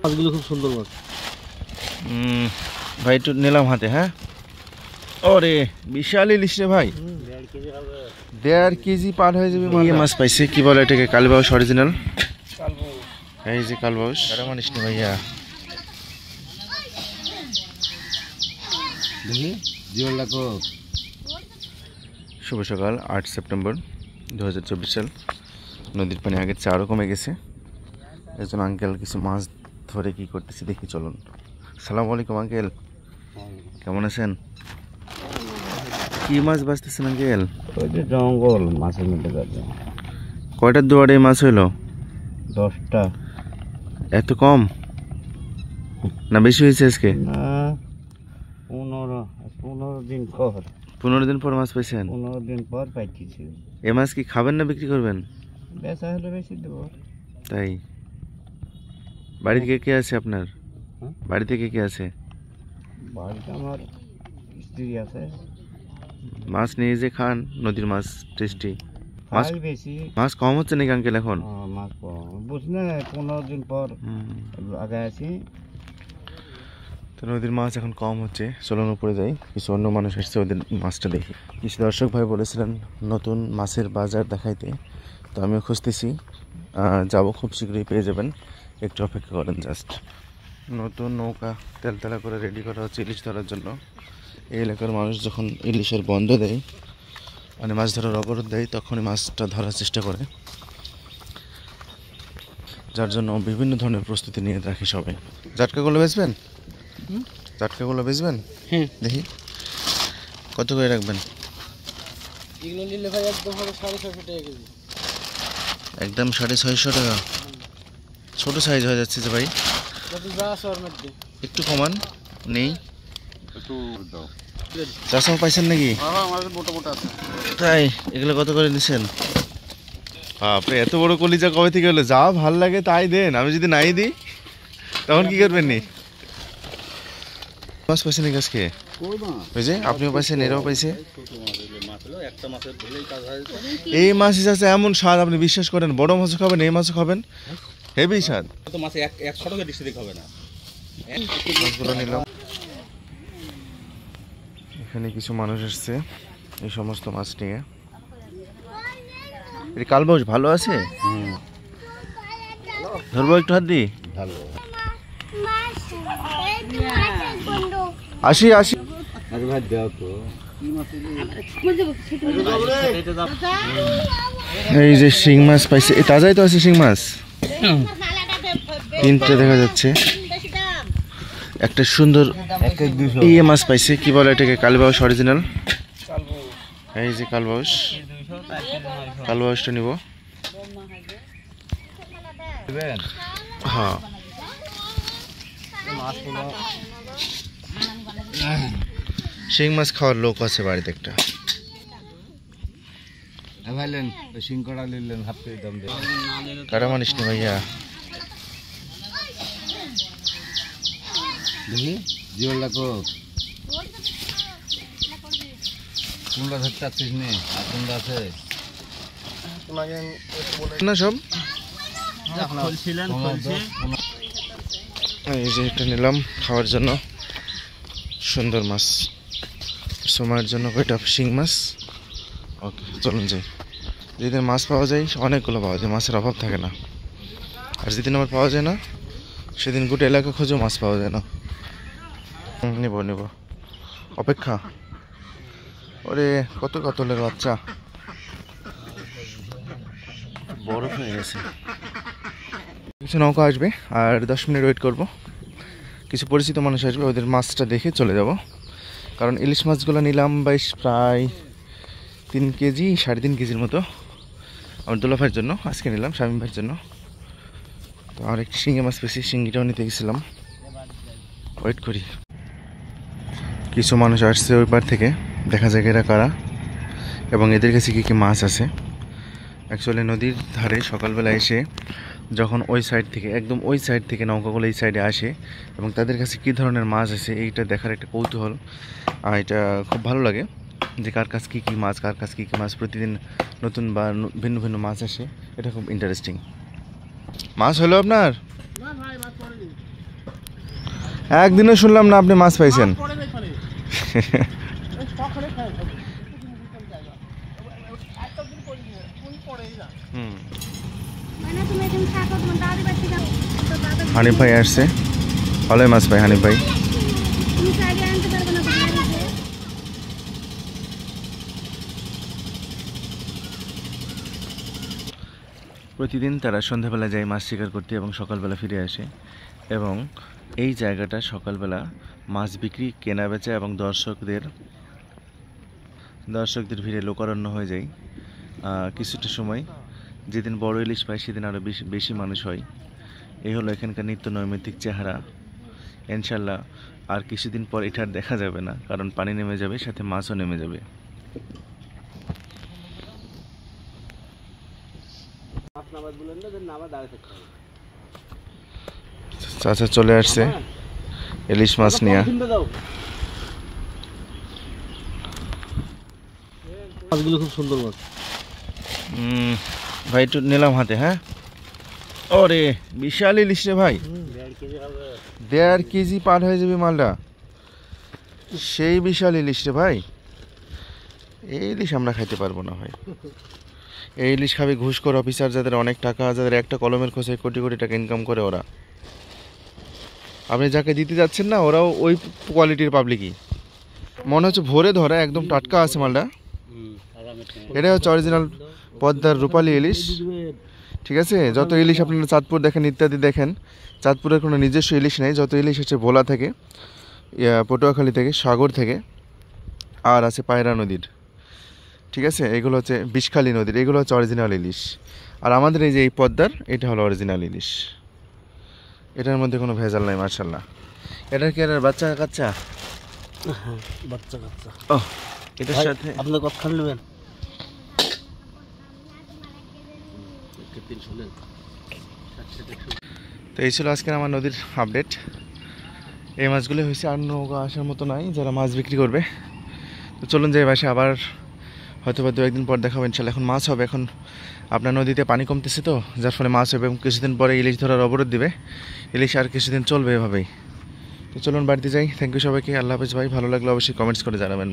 মাছগুলো খুব সুন্দর মাছ। ভাই একটু নিলাম হাতে। হ্যাঁ, ওরে বিশাল ইলিশ রে ভাই, 1.5 কেজি পার হয়ে যাবে। ইয়ে মাছ পাইছে, কি বলে এটাকে? কালবাউস অরিজিনাল। এই যে কালবাউস, এটা মানিস নি ভাইয়া। শুভ সকাল, 8 সেপ্টেম্বর 2024 সাল। নদীর পানি আগের চেয়ে আরও কমে গেছে। একজন আঙ্কেল কিছু মাছ ধরে কি করতেছে দেখি, চলুন। আসসালামু আলাইকুম আঙ্কেল, কেমন আছেন? কি মাছ বাঁচতেছেন আঙ্কেল? ওই যে জঙ্গল মাছের মধ্যে যাচ্ছে। কয়টার দুয়ারে মাছ হইলো? 10টা। এত কম না বেশি হয়েছে আজকে? না, 15 দিন পর। 15 দিন পর মাছ পাইছেন? 15 দিন পর পাইছি। এ মাছ কি খাবেন না বিক্রি করবেন? বেচা হলে বেশি দেবো। তাই? বাড়িতে কে কে আছে আপনার? বাড়িতে কে কে আছে? বাড়িতে আমার স্ত্রী আছে। মাছ নিয়ে যে খান, নদীর মাছ টেস্টি। মাছ খাই বেশি। মাছ কম হচ্ছে নাকি আঙ্কেল এখন? মাছ কম, বুঝলে 15 দিন পর আগে আছি। তো নদীর মাছ এখন কম হচ্ছে। চলুন উপরে যাই, কিছু অন্য মানুষ এসছে, ওদের মাছটা দেখি। কিছু দর্শক ভাই বলেছিলেন নতুন মাছের বাজার দেখাইতে, তো আমিও খুঁজতেছি, যাব, খুব শীঘ্রই পেয়ে যাবেন, একটু অপেক্ষা করেন জাস্ট। নতুন নৌকা তেলতেলা করে রেডি করা হচ্ছে ইলিশ ধরার জন্য। এই এলাকার মানুষ যখন ইলিশের বন্ধ দেয়, মানে মাছ ধরার অবরোধ দেয়, তখনই মাছটা ধরার চেষ্টা করে, যার জন্য বিভিন্ন ধরনের প্রস্তুতি নিয়ে রাখি সবাই। জাটকাগুলো বেচবেন? জাটকাগুলো বেচবেন? হ্যাঁ। দেখি কত করে রাখবেন? এগুলো নিলে ভাই একদম হবে 650 টাকা কেজি। একদম 650 টাকা? ছোট সাইজ হয়ে যাচ্ছে যে ভাই, একটু কমান। নেই চাষাও পাইছেন নাকি? তাই? এগুলো কত করে দিচ্ছেন? বাপরে, এত বড় কলিজা কবে থেকে হলো? যা ভাল লাগে তাই দেন, আমি যদি নাই দিই তখন কি করবেন? নি মাছ পাইছেন নাকি আজকে? ওই যে আপনিও পাইছেন, এরাও পাইছে। এই মাছই আছে এমন স্বাদ, আপনি বিশ্বাস করেন, বড় মাছও খাবেন, এই মাছও খাবেন, হেভি স্বাদ। নিলাম। এখানে কিছু মানুষ এসছে এই সমস্ত মাছ নিয়ে। কালবাউস ভালো আছে? ধরবো একটু হাত দিই? আসি আসি। এই যে শিং মাছ পাইছে, তাজাই তো আছে শিং মাছ, 3টে দেখা যাচ্ছে। একটা সুন্দর ইয়ে মাছ পাইছে, কি বলে এটাকে? কালবাউস অরিজিনাল। এই যে কালবাউস, কালবাউসটা নিব। হ্যাঁ, শিং মাছ খাওয়ার লোক আছে বাড়িতে একটা। কারা মানিস নি ভাইয়া? দেখি জিওল লাগো কোনটা ধরতে আসছিস নে? আর কোনটা আছে না সব? এই যে এটা নিলাম খাওয়ার জন্য, সুন্দর মাছ। সময়ের জন্য কয়টা শিং মাছ। ওকে, চলুন যাই। যেদিন মাছ পাওয়া যায় অনেকগুলো পাওয়া যায়, মাছের অভাব থাকে না। আর যেদিন আবার পাওয়া যায় না, সেদিন গোটা এলাকা খোঁজেও মাছ পাওয়া যায় না। নেব নেব, অপেক্ষা। ওরে কত কাতলের বাচ্চা, বরফ হয়ে গেছে। কিছু নৌকা আসবে আর 10 মিনিট ওয়েট করব। কিছু পরিচিত মানুষ আসবে, ওদের মাছটা দেখে চলে যাব। কারণ ইলিশ মাছগুলো নিলাম প্রায় 3 কেজি 3.5 কেজির মতো আমার দোলা ভাইয়ের জন্য। আজকে নিলাম শামীম ভাইয়ের জন্য। তো আর একটি শিঙি মাছ পেয়েছি, শিঙ্গিটাও নিতে গেছিলাম। ওয়েট করি। কিছু মানুষ আসছে ওই পার থেকে, দেখা যায় এরা কারা এবং এদের কাছে কী কী মাছ আছে। অ্যাকচুয়ালি নদীর ধারে সকালবেলা এসে যখন ওই সাইড থেকে, একদম ওই সাইড থেকে নৌকাগুলো এই সাইডে আসে এবং তাদের কাছে কী ধরনের মাছ আছে এইটা দেখার একটা কৌতূহল। আর এটা খুব ভালো লাগে যে কার কাছে কী কী মাছ, কার কাছে কী কী মাছ, প্রতিদিন নতুন বা ভিন্ন ভিন্ন মাছ আসে। এটা খুব ইন্টারেস্টিং। মাছ হলো আপনার? একদিনও শুনলাম না আপনি মাছ পাইছেন। হানিফ ভাই আসছে, ভালোই মাছ পাই হানিফ ভাই। প্রতিদিন তারা সন্ধ্যাবেলা যায় মাছ শিকার করতে এবং সকালবেলা ফিরে আসে, এবং এই জায়গাটা সকালবেলা মাছ বিক্রি, কেনা বেচা এবং দর্শকদের ভিড়ে লোকারণ্য হয়ে যায়। কিছুটা সময় যেদিন বড় ইলিশ পায় সেদিন আরও বেশি মানুষ হয়। এই হলো এখানকার নিত্য নৈমিত্তিক চেহারা। ইনশাল্লাহ আর কিছুদিন পর এটা আর দেখা যাবে না, কারণ পানি নেমে যাবে, সাথে মাছও নেমে যাবে। চাচা চলে আসছে ইলিশ মাছ নিয়ে। মাছগুলো খুব সুন্দর মাছ। ভাই একটু নিলাম হাতে। হ্যাঁ, ওরে বিশাল ইলিশ রে ভাই, 1.5 কেজি পার হয়ে যাবে মালটা। সেই বিশাল ইলিশ রে ভাই। এই ইলিশ আমরা খাইতে পারবো না ভাই। এই ইলিশ খাবে ঘুষখোর অফিসার, যাদের অনেক টাকা, যাদের একটা কলমের খোঁজে কোটি কোটি টাকা ইনকাম করে ওরা। আপনি যাকে দিতে যাচ্ছেন না, ওরাও ওই কোয়ালিটির পাবলিকই। মনে হচ্ছে ভোরে ধরা, একদম টাটকা আছে মালটা। এটা হচ্ছে অরিজিনাল পদ্মার রূপালী ইলিশ। ঠিক আছে, যত ইলিশ আপনারা চাঁদপুর দেখেন, ইত্যাদি দেখেন, চাঁদপুরের কোনো নিজস্ব ইলিশ নেই। যত ইলিশ হচ্ছে ভোলা থেকে, পটুয়াখালী থেকে, সাগর থেকে, আর আছে পায়রা নদীর। ঠিক আছে, এগুলো হচ্ছে বিষখালী নদীর, এগুলো হচ্ছে অরিজিনাল ইলিশ। আর আমাদের এই যে এই পদ্মার, এটা হলো অরিজিনাল ইলিশ। এটার মধ্যে কোনো ভেজাল নাই মাশাআল্লাহ। এটার কি আর বাচ্চা কাচ্চা? বাচ্চা কাচ্চা। ও, এটার সাথে আপনি কত খান নেবেন? তো এই ছিল আজকের আমার নদীর আপডেট। এই মাছগুলো হয়েছে, আর নৌকা আসার মতো নাই যারা মাছ বিক্রি করবে। তো চলুন যাই বাসে, আবার হয়তো বা 2-1 দিন পর দেখাবো ইনশাল্লাহ। এখন মাছ হবে, এখন আপনার নদীতে পানি কমতেছে তো, যার ফলে মাছ হবে, এবং কিছুদিন পরে ইলিশ ধরার অবরোধ দিবে। ইলিশ আর কিছুদিন চলবে এভাবেই। তো চলুন বাড়িতে যাই। থ্যাংক ইউ সবাইকে, আল্লাহ হাফেজ ভাই। ভালো লাগলে অবশ্যই কমেন্টস করে জানাবেন।